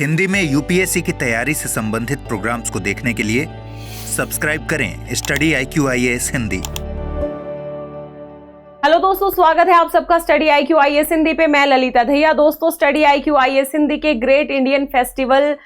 हिंदी में यूपीएससी की तैयारी से संबंधित प्रोग्राम्स को देखने के लिए सब्सक्राइब करें स्टडी IQ-IAS हिंदी। हेलो दोस्तों, स्वागत है आप सबका स्टडी IQ-IAS हिंदी पे। मैं ललिता दहिया। दोस्तों, स्टडी IQ-IAS हिंदी के ग्रेट इंडियन फेस्टिवल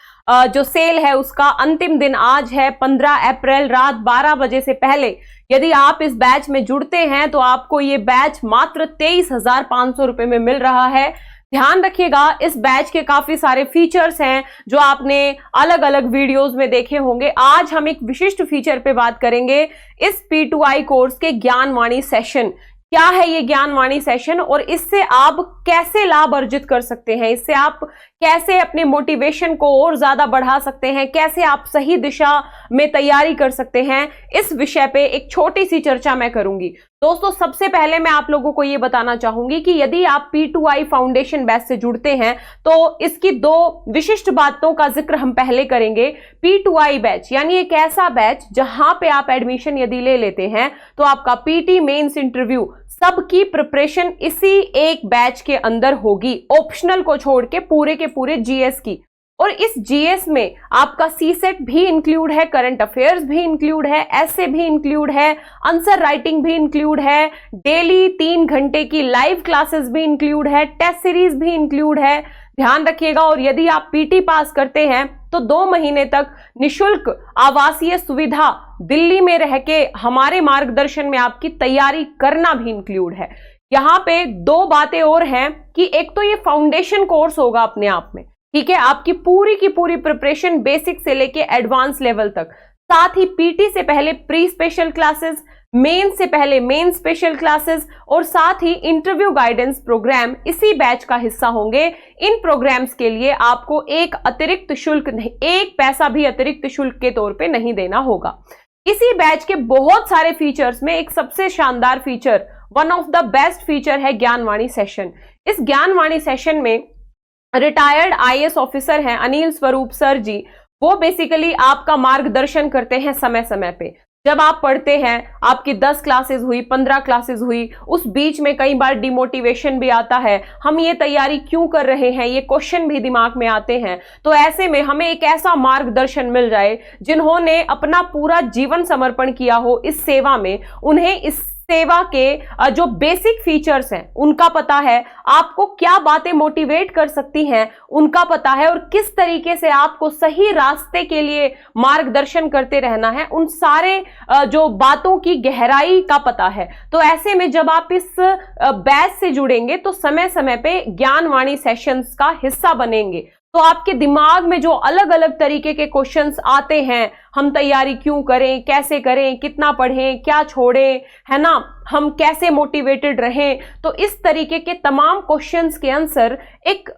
जो सेल है उसका अंतिम दिन आज है 15 अप्रैल रात 12 बजे से पहले यदि आप इस बैच में जुड़ते हैं तो आपको ये बैच मात्र 23,500 रुपए में मिल रहा है। ध्यान रखिएगा, इस बैच के काफी सारे फीचर्स हैं जो आपने अलग अलग वीडियोस में देखे होंगे। आज हम एक विशिष्ट फीचर पे बात करेंगे, इस P2I कोर्स के ज्ञानवाणी सेशन। क्या है ये ज्ञानवाणी सेशन और इससे आप कैसे लाभ अर्जित कर सकते हैं, इससे आप कैसे अपने मोटिवेशन को और ज्यादा बढ़ा सकते हैं, कैसे आप सही दिशा में तैयारी कर सकते हैं, इस विषय पे एक छोटी सी चर्चा मैं करूंगी। दोस्तों, सबसे पहले मैं आप लोगों को ये बताना चाहूंगी कि यदि आप P2I फाउंडेशन बैच से जुड़ते हैं तो इसकी दो विशिष्ट बातों का जिक्र हम पहले करेंगे। P2I बैच यानी एक ऐसा बैच जहां पे आप एडमिशन यदि ले लेते हैं तो आपका PT मेंस इंटरव्यू सबकी प्रिपरेशन इसी एक बैच के अंदर होगी, ऑप्शनल को छोड़ के पूरे GS की। और इस GS में आपका CSET भी इंक्लूड है, करंट अफेयर्स भी इंक्लूड है, ऐसे भी इंक्लूड है, आंसर राइटिंग भी इंक्लूड है, डेली 3 घंटे की लाइव क्लासेस भी इंक्लूड है, टेस्ट सीरीज भी इंक्लूड है। ध्यान रखिएगा। और यदि आप PT पास करते हैं तो 2 महीने तक निशुल्क आवासीय सुविधा दिल्ली में रह के हमारे मार्गदर्शन में आपकी तैयारी करना भी इंक्लूड है। यहाँ पे 2 बातें और हैं कि एक तो ये फाउंडेशन कोर्स होगा अपने आप में, ठीक है, आपकी पूरी की पूरी प्रिपरेशन बेसिक से लेके एडवांस लेवल तक, साथ ही PT से पहले प्री स्पेशल क्लासेस, मेन से पहले मेन स्पेशल क्लासेस और साथ ही इंटरव्यू गाइडेंस प्रोग्राम इसी बैच का हिस्सा होंगे। इन प्रोग्राम्स के लिए आपको एक अतिरिक्त शुल्क नहीं, 1 पैसा भी अतिरिक्त शुल्क के तौर पे नहीं देना होगा। इसी बैच के बहुत सारे फीचर्स में एक सबसे शानदार feature, one of the best feature है ज्ञानवाणी सेशन। इस ज्ञानवाणी सेशन में रिटायर्ड IAS ऑफिसर हैं अनिल स्वरूप सर जी, वो बेसिकली आपका मार्गदर्शन करते हैं समय समय पे। जब आप पढ़ते हैं, आपकी 10 क्लासेस हुई, 15 क्लासेस हुई, उस बीच में कई बार डिमोटिवेशन भी आता है, हम ये तैयारी क्यों कर रहे हैं, ये क्वेश्चन भी दिमाग में आते हैं। तो ऐसे में हमें एक ऐसा मार्गदर्शन मिल जाए जिन्होंने अपना पूरा जीवन समर्पण किया हो इस सेवा में, उन्हें इस सेवा के जो बेसिक फीचर्स हैं उनका पता है, आपको क्या बातें मोटिवेट कर सकती हैं उनका पता है, और किस तरीके से आपको सही रास्ते के लिए मार्गदर्शन करते रहना है, उन सारे जो बातों की गहराई का पता है। तो ऐसे में जब आप इस बैच से जुड़ेंगे तो समय समय पे ज्ञानवाणी सेशंस का हिस्सा बनेंगे, तो आपके दिमाग में जो अलग अलग तरीके के क्वेश्चंस आते हैं, हम तैयारी क्यों करें, कैसे करें, कितना पढ़ें, क्या छोड़ें, है ना, हम कैसे मोटिवेटेड रहें, तो इस तरीके के तमाम क्वेश्चंस के आंसर एक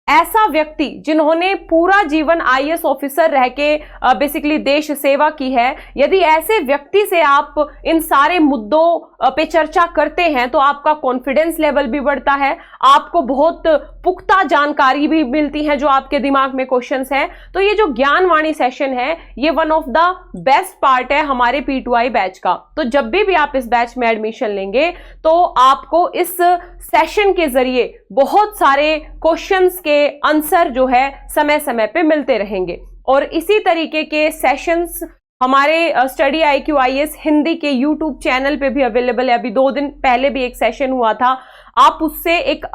ऐसा व्यक्ति जिन्होंने पूरा जीवन IAS ऑफिसर रह के बेसिकली देश सेवा की है, यदि ऐसे व्यक्ति से आप इन सारे मुद्दों पे चर्चा करते हैं तो आपका कॉन्फिडेंस लेवल भी बढ़ता है, आपको बहुत पुख्ता जानकारी भी मिलती है जो आपके दिमाग में क्वेश्चंस हैं। तो ये जो ज्ञानवाणी सेशन है ये one of the best part है हमारे P2I बैच का। तो जब भी आप इस बैच में एडमिशन लेंगे तो आपको इस सेशन के जरिए बहुत सारे क्वेश्चंस के आंसर जो है समय समय पे मिलते रहेंगे। और इसी तरीके के सेशंस हमारे स्टडी IQ-IAS हिंदी के YouTube चैनल पे भी अवेलेबल है। अभी 2 दिन पहले भी एक सेशन हुआ था, आप उससे एक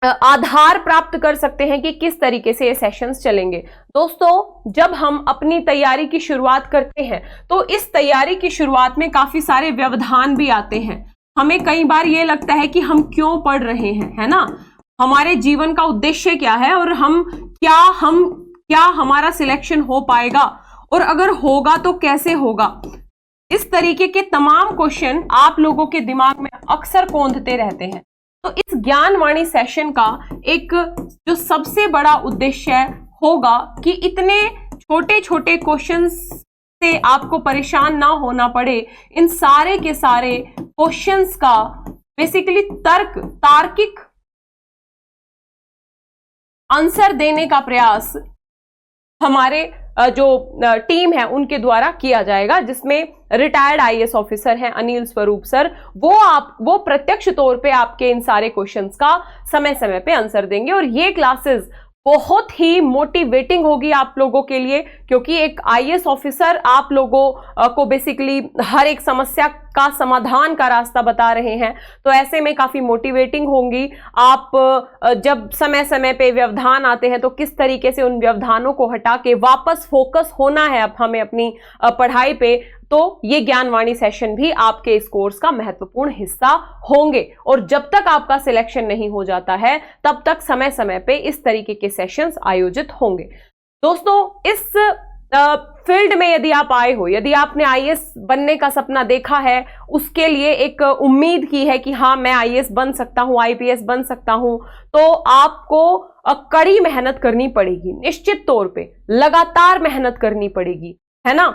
आधार प्राप्त कर सकते हैं कि किस तरीके से ये सेशंस चलेंगे। दोस्तों, जब हम अपनी तैयारी की शुरुआत करते हैं तो इस तैयारी की शुरुआत में काफी सारे व्यवधान भी आते हैं। हमें कई बार ये लगता है कि हम क्यों पढ़ रहे हैं, है ना, हमारे जीवन का उद्देश्य क्या है और क्या हमारा सिलेक्शन हो पाएगा, और अगर होगा तो कैसे होगा। इस तरीके के तमाम क्वेश्चन आप लोगों के दिमाग में अक्सर कौंधते रहते हैं। तो इस ज्ञानवाणी सेशन का एक जो सबसे बड़ा उद्देश्य होगा कि इतने छोटे छोटे क्वेश्चंस से आपको परेशान ना होना पड़े, इन सारे के सारे क्वेश्चंस का बेसिकली तार्किक आंसर देने का प्रयास हमारे जो टीम है उनके द्वारा किया जाएगा, जिसमें रिटायर्ड IAS ऑफिसर हैं अनिल स्वरूप सर, वो प्रत्यक्ष तौर पे आपके इन सारे क्वेश्चंस का समय समय पे आंसर देंगे। और ये क्लासेस बहुत ही मोटिवेटिंग होगी आप लोगों के लिए, क्योंकि एक आईएएस ऑफिसर आप लोगों को बेसिकली हर एक समस्या का समाधान का रास्ता बता रहे हैं, तो ऐसे में काफी मोटिवेटिंग होंगी। आप जब समय समय पे व्यवधान आते हैं तो किस तरीके से उन व्यवधानों को हटा के वापस फोकस होना है अब हमें अपनी पढ़ाई पे, तो ये ज्ञानवाणी सेशन भी आपके इस कोर्स का महत्वपूर्ण हिस्सा होंगे। और जब तक आपका सिलेक्शन नहीं हो जाता है तब तक समय समय पे इस तरीके के सेशंस आयोजित होंगे। दोस्तों, इस फील्ड में यदि आप आए हो, यदि आपने आईएएस बनने का सपना देखा है, उसके लिए एक उम्मीद की है कि हाँ मैं आईएएस बन सकता हूं, आईपीएस बन सकता हूं, तो आपको कड़ी मेहनत करनी पड़ेगी। निश्चित तौर पे लगातार मेहनत करनी पड़ेगी, है ना।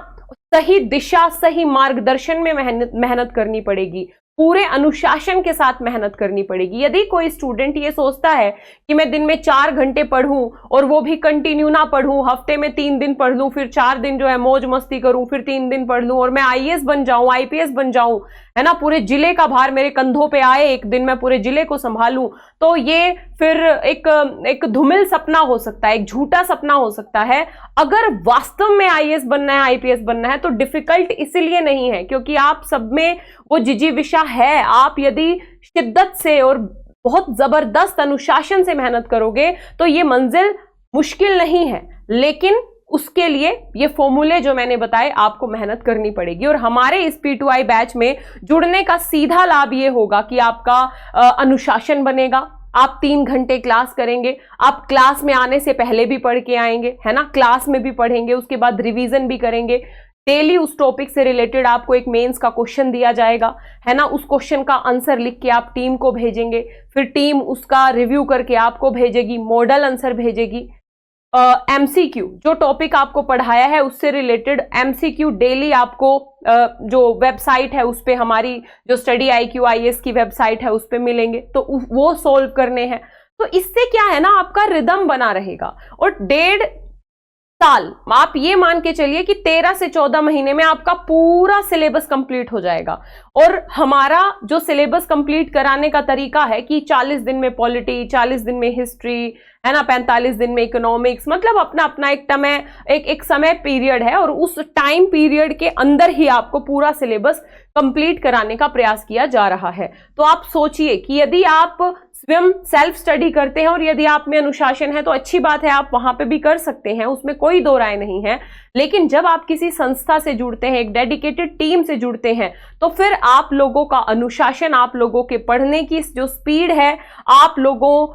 सही दिशा, सही मार्गदर्शन में मेहनत करनी पड़ेगी, पूरे अनुशासन के साथ मेहनत करनी पड़ेगी। यदि कोई स्टूडेंट ये सोचता है कि मैं दिन में 4 घंटे पढ़ूं और वो भी कंटिन्यू ना पढ़ूं, हफ्ते में 3 दिन पढ़ लूं, फिर 4 दिन जो है मौज मस्ती करूं, फिर 3 दिन पढ़ लूं और मैं आईएएस बन जाऊं, आईपीएस बन जाऊं, है ना, पूरे जिले का भार मेरे कंधों पे आए, एक दिन मैं पूरे जिले को संभालूं, तो ये फिर एक धूमिल सपना हो सकता है, एक झूठा सपना हो सकता है। अगर वास्तव में आईएएस बनना है, आईपीएस बनना है, तो डिफिकल्ट इसलिए नहीं है क्योंकि आप सब में वो जिजीविषा है। आप यदि शिद्दत से और बहुत जबरदस्त अनुशासन से मेहनत करोगे तो ये मंजिल मुश्किल नहीं है, लेकिन उसके लिए ये फॉर्मूले जो मैंने बताए आपको मेहनत करनी पड़ेगी। और हमारे इस P2I बैच में जुड़ने का सीधा लाभ ये होगा कि आपका अनुशासन बनेगा। आप 3 घंटे क्लास करेंगे, आप क्लास में आने से पहले भी पढ़ के आएंगे, है ना, क्लास में भी पढ़ेंगे, उसके बाद रिवीजन भी करेंगे। डेली उस टॉपिक से रिलेटेड आपको एक मेंस का क्वेश्चन दिया जाएगा, है ना, उस क्वेश्चन का आंसर लिख के आप टीम को भेजेंगे, फिर टीम उसका रिव्यू करके आपको भेजेगी, मॉडल आंसर भेजेगी। एमसीक्यू, जो टॉपिक आपको पढ़ाया है उससे रिलेटेड एमसीक्यू डेली आपको जो वेबसाइट है उस पे, हमारी जो स्टडी IQ IAS की वेबसाइट है उस पे मिलेंगे, तो वो सोल्व करने हैं। तो इससे क्या है ना, आपका रिदम बना रहेगा। और 1.5 साल आप ये मान के चलिए कि 13 से 14 महीने में आपका पूरा सिलेबस कंप्लीट हो जाएगा। और हमारा जो सिलेबस कंप्लीट कराने का तरीका है कि 40 दिन में पॉलिटी, 40 दिन में हिस्ट्री, है ना, 45 दिन में इकोनॉमिक्स, मतलब अपना अपना एक समय पीरियड है और उस टाइम पीरियड के अंदर ही आपको पूरा सिलेबस कंप्लीट कराने का प्रयास किया जा रहा है। तो आप सोचिए कि यदि आप स्वयं सेल्फ स्टडी करते हैं और यदि आप में अनुशासन है तो अच्छी बात है, आप वहां पे भी कर सकते हैं, उसमें कोई दो राय नहीं है। लेकिन जब आप किसी संस्था से जुड़ते हैं, एक डेडिकेटेड टीम से जुड़ते हैं, तो फिर आप लोगों का अनुशासन, आप लोगों के पढ़ने की जो स्पीड है, आप लोगों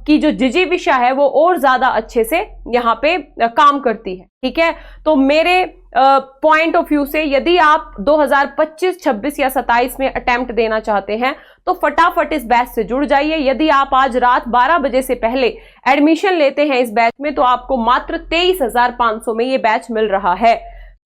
की जो जिजीविषा है, वो और ज्यादा अच्छे से यहाँ पे काम करती है। ठीक है, तो मेरे पॉइंट ऑफ व्यू से यदि आप 2025, 26 या 27 में अटेम्प्ट देना चाहते हैं तो फटाफट इस बैच से जुड़ जाइए। यदि आप आज रात 12 बजे से पहले एडमिशन लेते हैं इस बैच में तो आपको मात्र 23,500 में ये बैच मिल रहा है।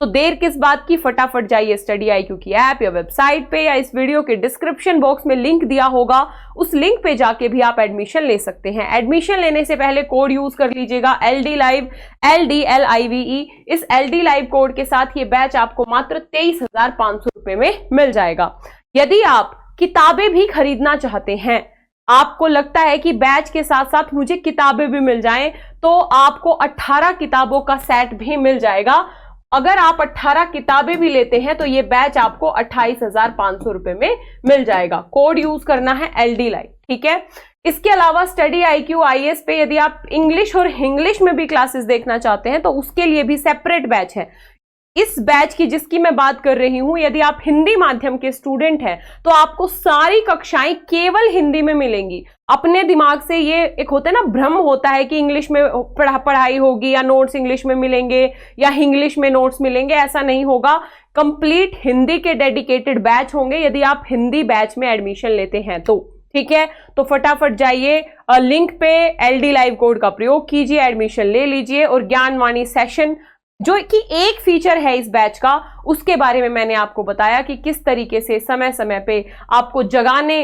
तो देर किस बात की, फटाफट जाइए स्टडी IQ की ऐप या वेबसाइट पे, या इस वीडियो के डिस्क्रिप्शन बॉक्स में लिंक दिया होगा, उस लिंक पे जाके भी आप एडमिशन ले सकते हैं। एडमिशन लेने से पहले कोड यूज कर लीजिएगा LDLIVE, LDLIVE। इस LDLIVE कोड के साथ ये बैच आपको मात्र 23,500 रुपए में मिल जाएगा। यदि आप किताबें भी खरीदना चाहते हैं, आपको लगता है कि बैच के साथ साथ मुझे किताबें भी मिल जाएं, तो आपको 18 किताबों का सेट भी मिल जाएगा। अगर आप 18 किताबें भी लेते हैं तो ये बैच आपको 28,500 रुपए में मिल जाएगा। कोड यूज करना है LDLIVE, ठीक है। इसके अलावा स्टडी IQ IAS पे यदि आप इंग्लिश और हिंग्लिश में भी क्लासेस देखना चाहते हैं तो उसके लिए भी सेपरेट बैच है। इस बैच की जिसकी मैं बात कर रही हूं, यदि आप हिंदी माध्यम के स्टूडेंट हैं तो आपको सारी कक्षाएं केवल हिंदी में मिलेंगी। अपने दिमाग से ये एक होता है ना, भ्रम होता है कि इंग्लिश में पढ़ाई होगी या नोट्स इंग्लिश में मिलेंगे या इंग्लिश में नोट्स मिलेंगे, ऐसा नहीं होगा। कंप्लीट हिंदी के डेडिकेटेड बैच होंगे यदि आप हिंदी बैच में एडमिशन लेते हैं तो, ठीक है। तो फटाफट जाइए, लिंक पे LDLIVE कोड का प्रयोग कीजिए, एडमिशन ले लीजिए। और ज्ञानवाणी सेशन जो कि एक फीचर है इस बैच का, उसके बारे में मैंने आपको बताया कि किस तरीके से समय समय पे आपको जगाने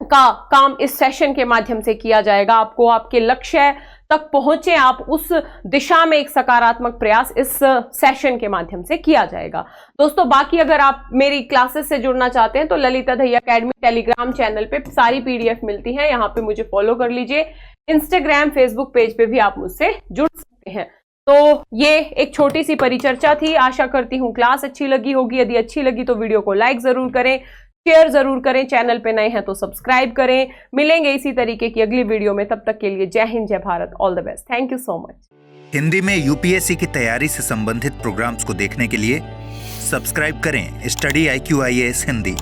का काम इस सेशन के माध्यम से किया जाएगा। आपको आपके लक्ष्य तक पहुंचे, आप उस दिशा में एक सकारात्मक प्रयास इस सेशन के माध्यम से किया जाएगा। दोस्तों, बाकी अगर आप मेरी क्लासेस से जुड़ना चाहते हैं तो Lalita Dahiya academy Telegram channel पे सारी PDF मिलती हैं, यहाँ पे मुझे फॉलो कर लीजिए। इंस्टाग्राम, फेसबुक पेज पे भी आप मुझसे जुड़ सकते हैं। तो ये एक छोटी सी परिचर्चा थी। आशा करती हूँ क्लास अच्छी लगी होगी। यदि अच्छी लगी तो वीडियो को लाइक जरूर करें, शेयर जरूर करें, चैनल पे नए हैं तो सब्सक्राइब करें। मिलेंगे इसी तरीके की अगली वीडियो में, तब तक के लिए जय हिंद, जय Bharat, all the best, thank you so much. Hindi में यूपीएससी की तैयारी से संबंधित प्रोग्राम्स को देखने के लिए सब्सक्राइब करें स्टडी IQ IAS हिंदी।